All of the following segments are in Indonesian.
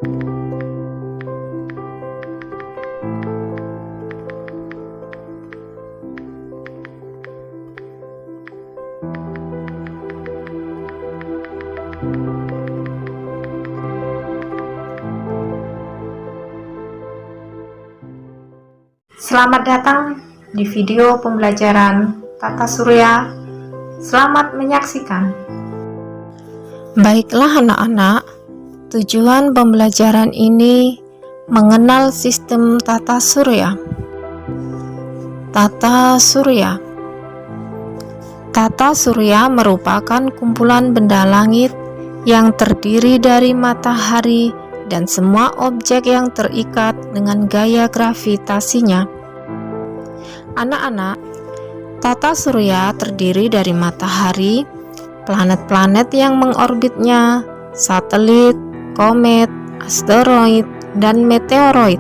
Selamat datang di video pembelajaran tata surya. Selamat menyaksikan. Baiklah anak-anak, tujuan pembelajaran ini mengenal sistem tata surya. Tata surya. Tata surya merupakan kumpulan benda langit yang terdiri dari matahari dan semua objek yang terikat dengan gaya gravitasinya. Anak-anak, tata surya terdiri dari matahari, planet-planet yang mengorbitnya, satelit, komet, asteroid, dan meteoroid.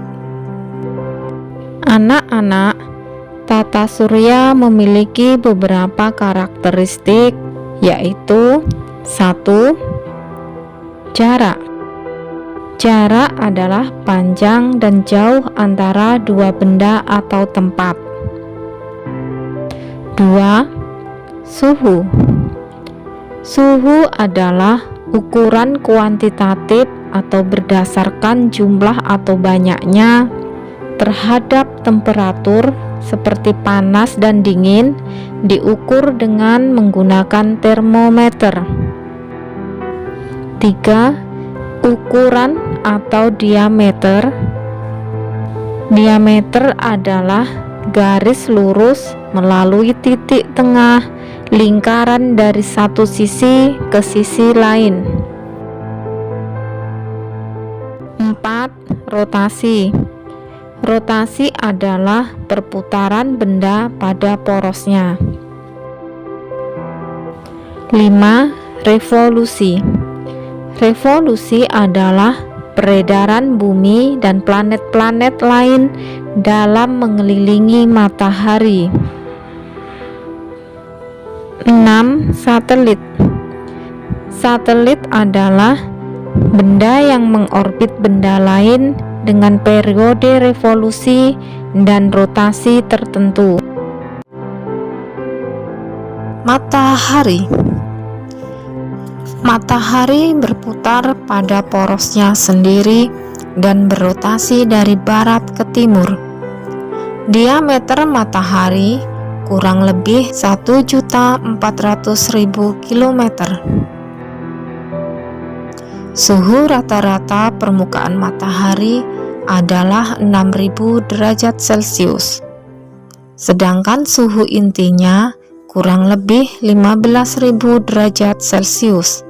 Anak-anak, tata surya memiliki beberapa karakteristik, yaitu 1. Jarak. Jarak adalah panjang dan jauh antara dua benda atau tempat. 2. Suhu. Suhu adalah ukuran kuantitatif atau berdasarkan jumlah atau banyaknya terhadap temperatur seperti panas dan dingin diukur dengan menggunakan termometer. 3. Ukuran atau diameter. Diameter adalah garis lurus melalui titik tengah lingkaran dari satu sisi ke sisi lain. 4. Rotasi. Rotasi adalah perputaran benda pada porosnya. 5. Revolusi. Revolusi adalah peredaran bumi dan planet-planet lain dalam mengelilingi matahari. 6. Satelit. Satelit adalah benda yang mengorbit benda lain dengan periode revolusi dan rotasi tertentu. Matahari. Matahari berputar pada porosnya sendiri dan berotasi dari barat ke timur. Diameter matahari kurang lebih 1.400.000 km. Suhu rata-rata permukaan matahari adalah 6.000 derajat Celcius. Sedangkan suhu intinya kurang lebih 15.000 derajat Celcius.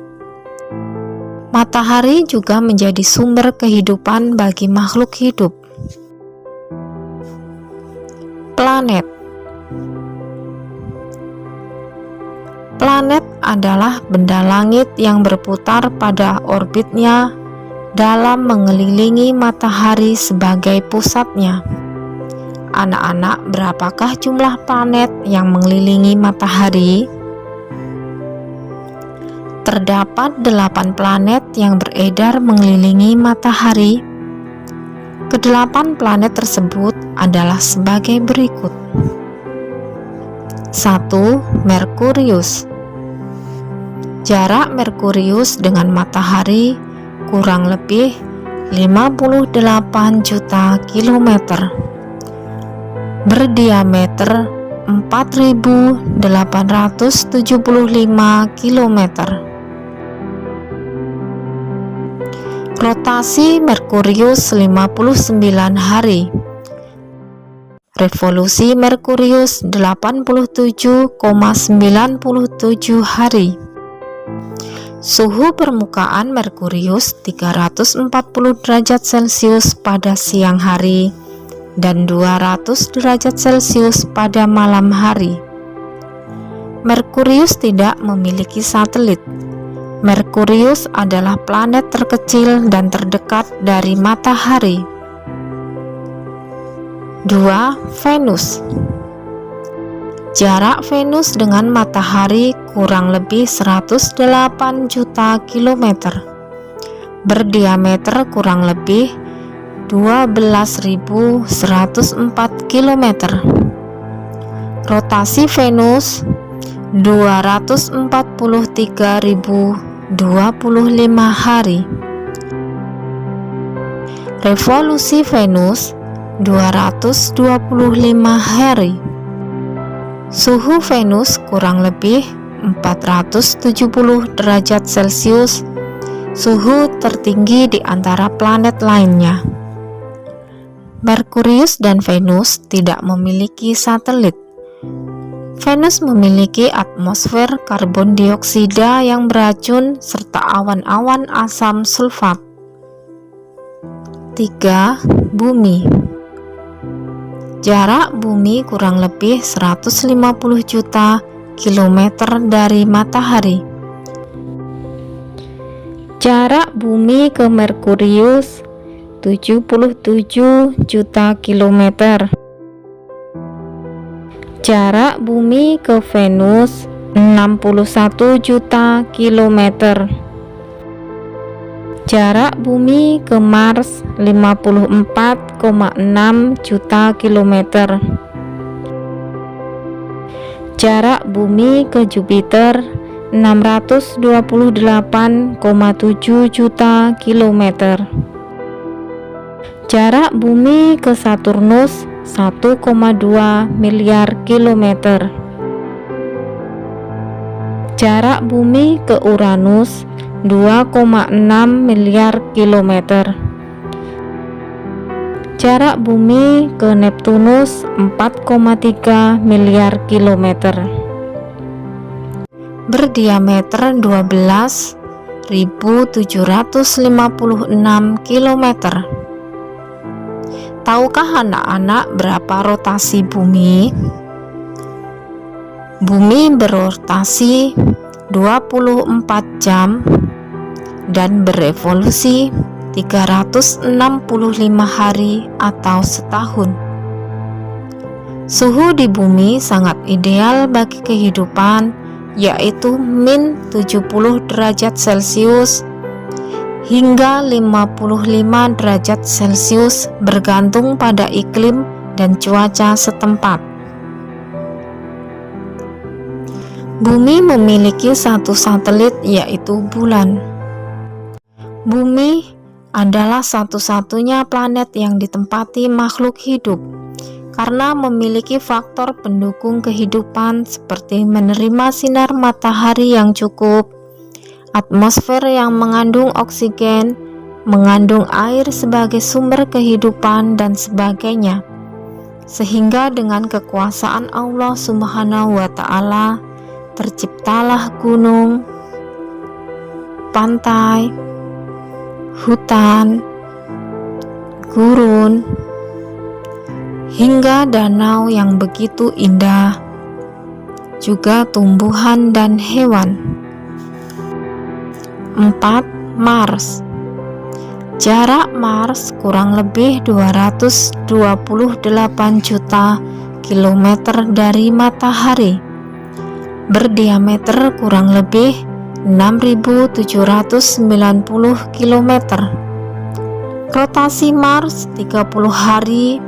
Matahari juga menjadi sumber kehidupan bagi makhluk hidup. Planet. Planet adalah benda langit yang berputar pada orbitnya dalam mengelilingi matahari sebagai pusatnya. Anak-anak, berapakah jumlah planet yang mengelilingi matahari? Terdapat 8 planet yang beredar mengelilingi matahari. Kedelapan planet tersebut adalah sebagai berikut. 1. Merkurius. Jarak Merkurius dengan matahari kurang lebih 58 juta kilometer. Berdiameter 4.875 kilometer. Rotasi Merkurius 59 hari. Revolusi Merkurius 87,97 hari. Suhu permukaan Merkurius 340 derajat Celcius pada siang hari dan 200 derajat Celcius pada malam hari. Merkurius tidak memiliki satelit. Merkurius adalah planet terkecil dan terdekat dari matahari. 2. Venus. Jarak Venus dengan matahari kurang lebih 108 juta kilometer. berdiameter kurang lebih 12.104 km. Rotasi Venus 243.025 hari. Revolusi Venus 225 hari. Suhu Venus kurang lebih 470 derajat Celcius, suhu tertinggi di antara planet lainnya. Merkurius dan Venus tidak memiliki satelit. Venus memiliki atmosfer karbon dioksida yang beracun serta awan-awan asam sulfat. 3. Bumi. Jarak bumi kurang lebih 150 juta kilometer dari matahari. Jarak bumi ke Merkurius 77 juta kilometer. Jarak bumi ke Venus 61 juta kilometer. Jarak bumi ke Mars 54,6 juta kilometer. Jarak bumi ke Jupiter 628,7 juta kilometer. Jarak bumi ke Saturnus 1,2 miliar kilometer. Jarak bumi ke Uranus 2,6 miliar kilometer. Jarak bumi ke Neptunus 4,3 miliar kilometer. Berdiameter 12.756 kilometer. Tahukah anak-anak berapa rotasi bumi? Bumi berotasi 24 jam dan berevolusi 365 hari atau setahun. Suhu di bumi sangat ideal bagi kehidupan, yaitu min 70 derajat Celcius hingga 55 derajat Celcius bergantung pada iklim dan cuaca setempat. Bumi memiliki satu satelit, yaitu bulan. Bumi adalah satu-satunya planet yang ditempati makhluk hidup karena memiliki faktor pendukung kehidupan seperti menerima sinar matahari yang cukup, atmosfer yang mengandung oksigen, mengandung air sebagai sumber kehidupan, dan sebagainya. Sehingga dengan kekuasaan Allah Subhanahu wa Ta'ala terciptalah gunung, pantai, hutan, gurun, hingga danau yang begitu indah, juga tumbuhan dan hewan. 4. Mars. Jarak Mars kurang lebih 228 juta kilometer dari matahari. Berdiameter kurang lebih 6.790 km. Rotasi Mars 30 hari.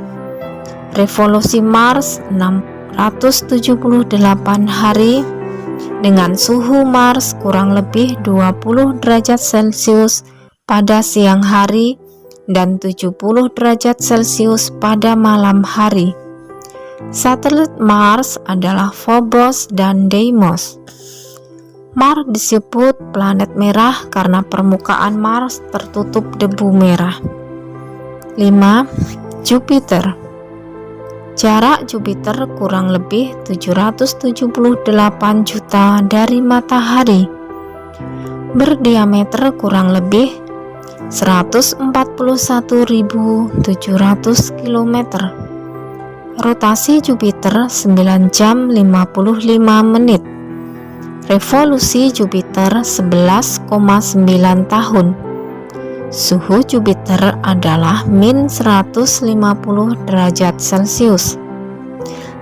Revolusi Mars 678 hari. Dengan suhu Mars kurang lebih 20 derajat Celcius pada siang hari dan 70 derajat Celcius pada malam hari. Satelit Mars adalah Phobos dan Deimos. Mars disebut planet merah karena permukaan Mars tertutup debu merah. 5. Jupiter. Jarak Jupiter kurang lebih 778 juta dari matahari. Berdiameter kurang lebih 141.700 km. Rotasi Jupiter 9 jam 55 menit. Revolusi Jupiter 11,9 tahun. Suhu Jupiter adalah min 150 derajat Celcius.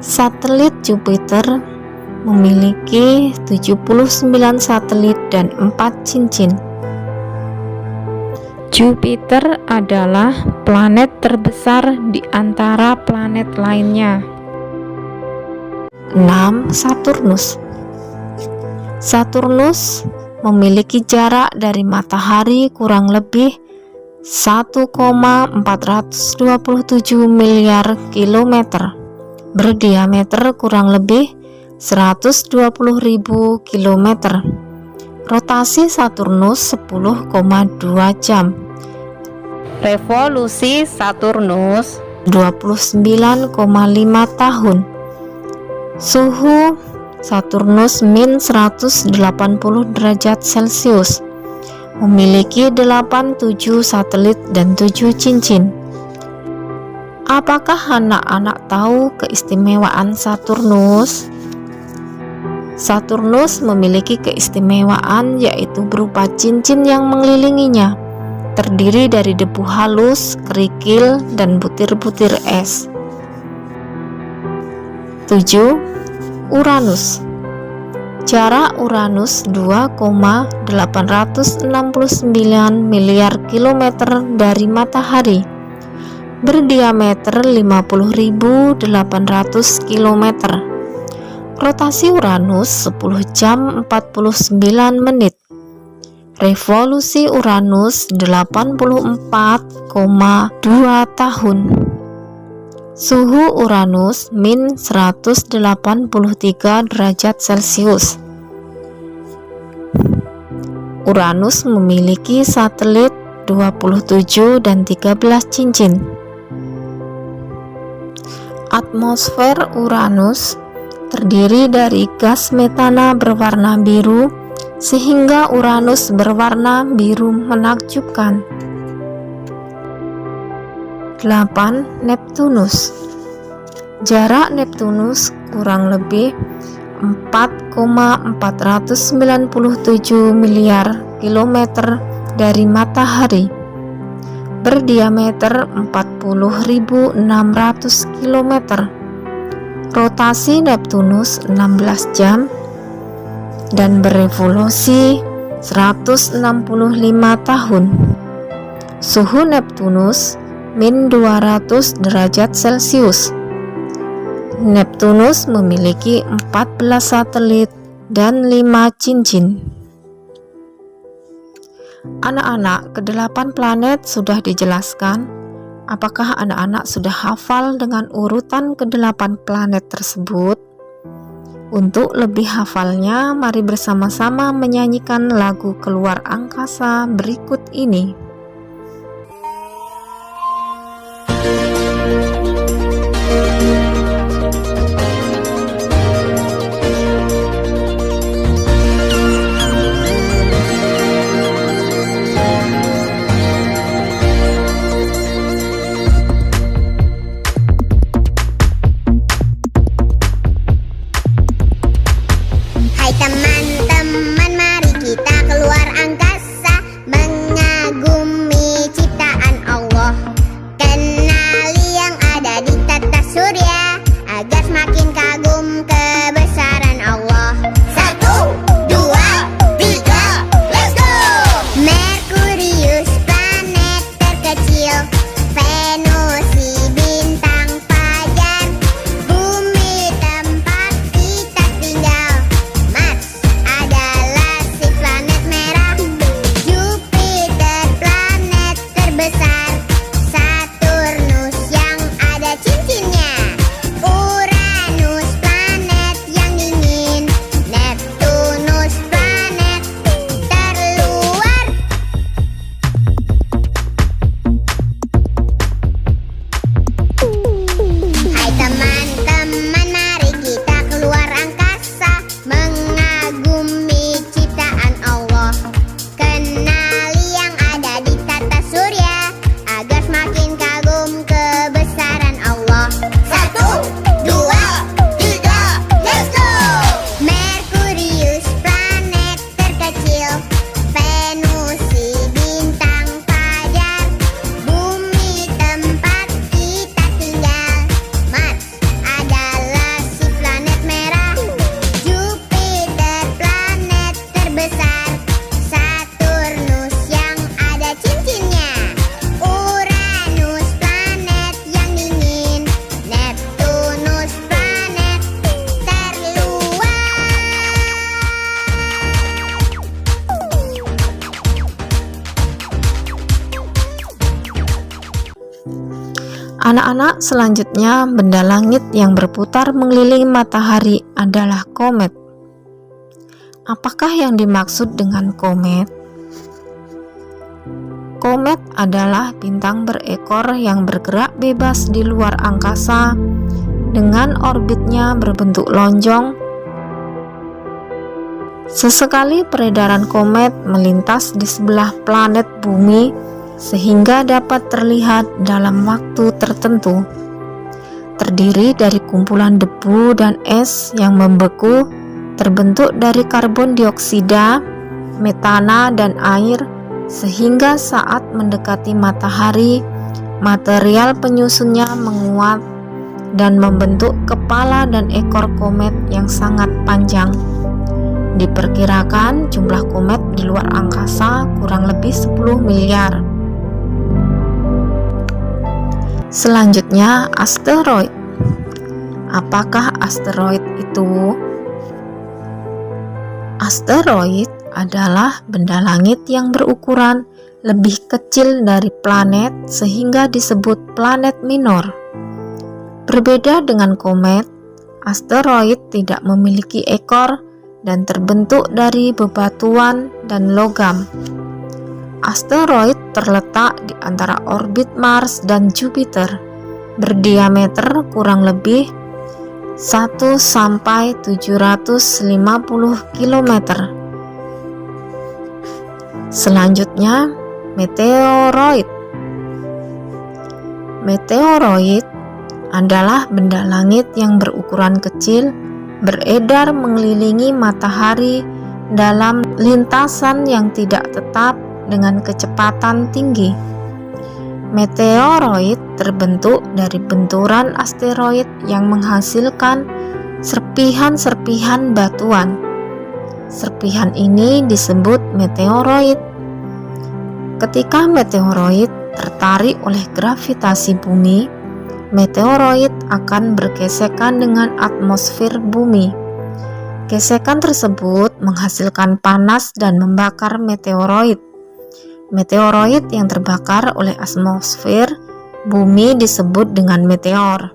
Satelit Jupiter memiliki 79 satelit dan 4 cincin. Jupiter adalah planet terbesar di antara planet lainnya. 6. Saturnus. Saturnus memiliki jarak dari matahari kurang lebih 1,427 miliar kilometer, berdiameter kurang lebih 120.000 kilometer. Rotasi Saturnus 10,2 jam. Revolusi Saturnus 29,5 tahun. Suhu Saturnus min 180 derajat Celcius. Memiliki 87 satelit dan 7 cincin. Apakah anak-anak tahu keistimewaan Saturnus? Saturnus memiliki keistimewaan yaitu berupa cincin yang mengelilinginya, terdiri dari debu halus, kerikil, dan butir-butir es. 7. Uranus. Jarak Uranus 2,869 miliar kilometer dari matahari, berdiameter 50.800 kilometer. Rotasi Uranus 10 jam 49 menit. Revolusi Uranus 84,2 tahun. Suhu Uranus min 183 derajat Celcius. Uranus memiliki satelit 27 dan 13 cincin. Atmosfer Uranus terdiri dari gas metana berwarna biru, sehingga Uranus berwarna biru menakjubkan. 8. Neptunus. Jarak Neptunus kurang lebih 4,497 miliar kilometer dari matahari, berdiameter 40.600 kilometer. Rotasi Neptunus 16 jam dan berevolusi 165 tahun. Suhu Neptunus min 200 derajat Celcius. Neptunus memiliki 14 satelit dan 5 cincin. Anak-anak, ke-8 planet sudah dijelaskan. Apakah anak-anak sudah hafal dengan urutan ke-8 planet tersebut? Untuk lebih hafalnya, mari bersama-sama menyanyikan lagu Keluar Angkasa berikut ini. Hai teman-teman, mari kita keluar angkasa, mengagumi Anak-anak, selanjutnya benda langit yang berputar mengelilingi matahari adalah komet. Apakah yang dimaksud dengan komet? Komet adalah bintang berekor yang bergerak bebas di luar angkasa dengan orbitnya berbentuk lonjong. Sesekali peredaran komet melintas di sebelah planet bumi sehingga dapat terlihat dalam waktu tertentu. Terdiri dari kumpulan debu dan es yang membeku, terbentuk dari karbon dioksida, metana, dan air, sehingga saat mendekati matahari, material penyusunnya menguat dan membentuk kepala dan ekor komet yang sangat panjang. Diperkirakan jumlah komet di luar angkasa kurang lebih 10 miliar. Selanjutnya, asteroid. Apakah asteroid itu? Asteroid adalah benda langit yang berukuran lebih kecil dari planet sehingga disebut planet minor. Berbeda dengan komet, asteroid tidak memiliki ekor dan terbentuk dari bebatuan dan logam. Asteroid terletak di antara orbit Mars dan Jupiter, berdiameter kurang lebih 1 sampai 750 km. Selanjutnya, meteoroid. Meteoroid adalah benda langit yang berukuran kecil, beredar mengelilingi matahari dalam lintasan yang tidak tetap dengan kecepatan tinggi. Meteoroid terbentuk dari benturan asteroid yang menghasilkan serpihan-serpihan batuan. Serpihan ini disebut meteoroid. Ketika meteoroid tertarik oleh gravitasi bumi, meteoroid akan bergesekan dengan atmosfer bumi. Gesekan tersebut menghasilkan panas dan membakar meteoroid. Meteoroid yang terbakar oleh atmosfer bumi disebut dengan meteor.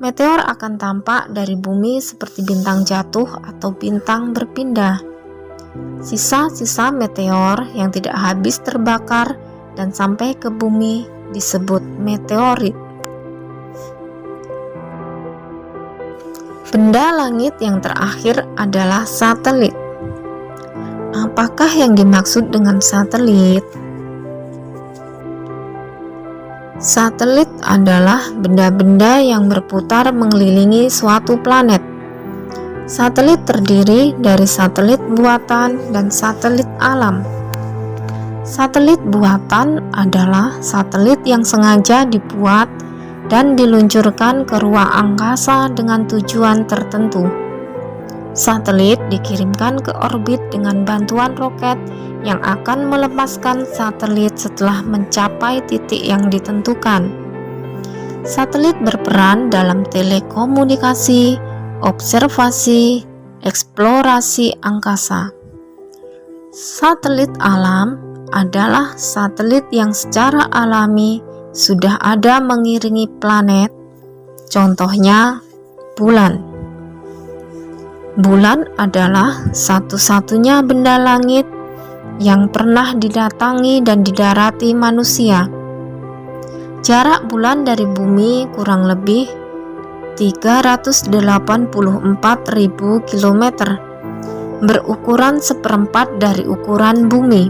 Meteor akan tampak dari bumi seperti bintang jatuh atau bintang berpindah. Sisa-sisa meteor yang tidak habis terbakar dan sampai ke bumi disebut meteorit. Benda langit yang terakhir adalah satelit. Apakah yang dimaksud dengan satelit? Satelit adalah benda-benda yang berputar mengelilingi suatu planet. Satelit terdiri dari satelit buatan dan satelit alam. Satelit buatan adalah satelit yang sengaja dibuat dan diluncurkan ke ruang angkasa dengan tujuan tertentu. Satelit dikirimkan ke orbit dengan bantuan roket yang akan melepaskan satelit setelah mencapai titik yang ditentukan. Satelit berperan dalam telekomunikasi, observasi, eksplorasi angkasa. Satelit alam adalah satelit yang secara alami sudah ada mengiringi planet, contohnya bulan. Bulan adalah satu-satunya benda langit yang pernah didatangi dan didarati manusia. Jarak bulan dari bumi kurang lebih 384.000 km, berukuran seperempat dari ukuran bumi.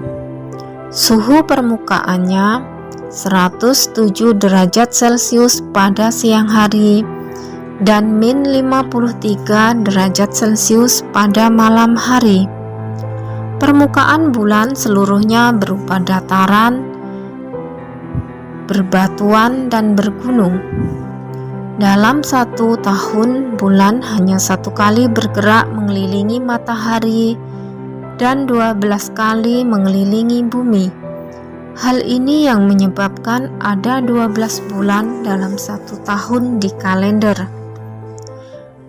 Suhu permukaannya 107 derajat Celcius pada siang hari dan min 53 derajat Celcius pada malam hari. Permukaan bulan seluruhnya berupa dataran, berbatuan, dan bergunung. Dalam satu tahun, bulan hanya satu kali bergerak mengelilingi matahari dan 12 kali mengelilingi bumi. Hal ini yang menyebabkan ada 12 bulan dalam satu tahun di kalender.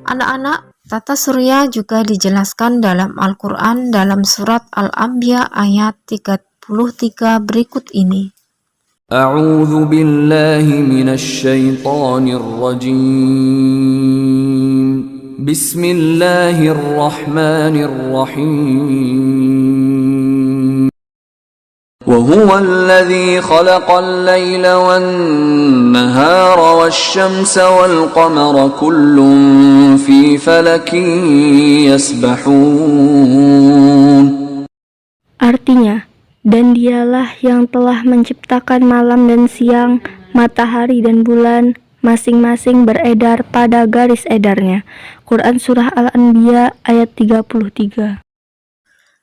Anak-anak, tata surya juga dijelaskan dalam Al-Quran dalam surat Al-Anbiya ayat 33 berikut ini. أعوذ بالله من الشيطان الرجيم بسم الله الرحمن الرحيم وهو الذي خلق الليل والنهار والشمس والقمر كل في فلك يسبحون. Artinya, dan dialah yang telah menciptakan malam dan siang, matahari dan bulan, masing-masing beredar pada garis edarnya. Quran Surah Al-Anbiya ayat 33.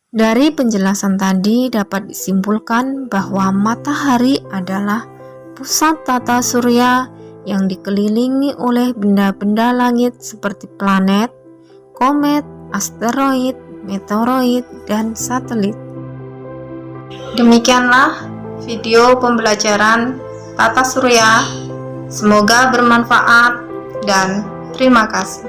Dari penjelasan tadi dapat disimpulkan bahwa matahari adalah pusat tata surya yang dikelilingi oleh benda-benda langit seperti planet, komet, asteroid, meteoroid, dan satelit. Demikianlah video pembelajaran tata surya. Semoga bermanfaat dan terima kasih.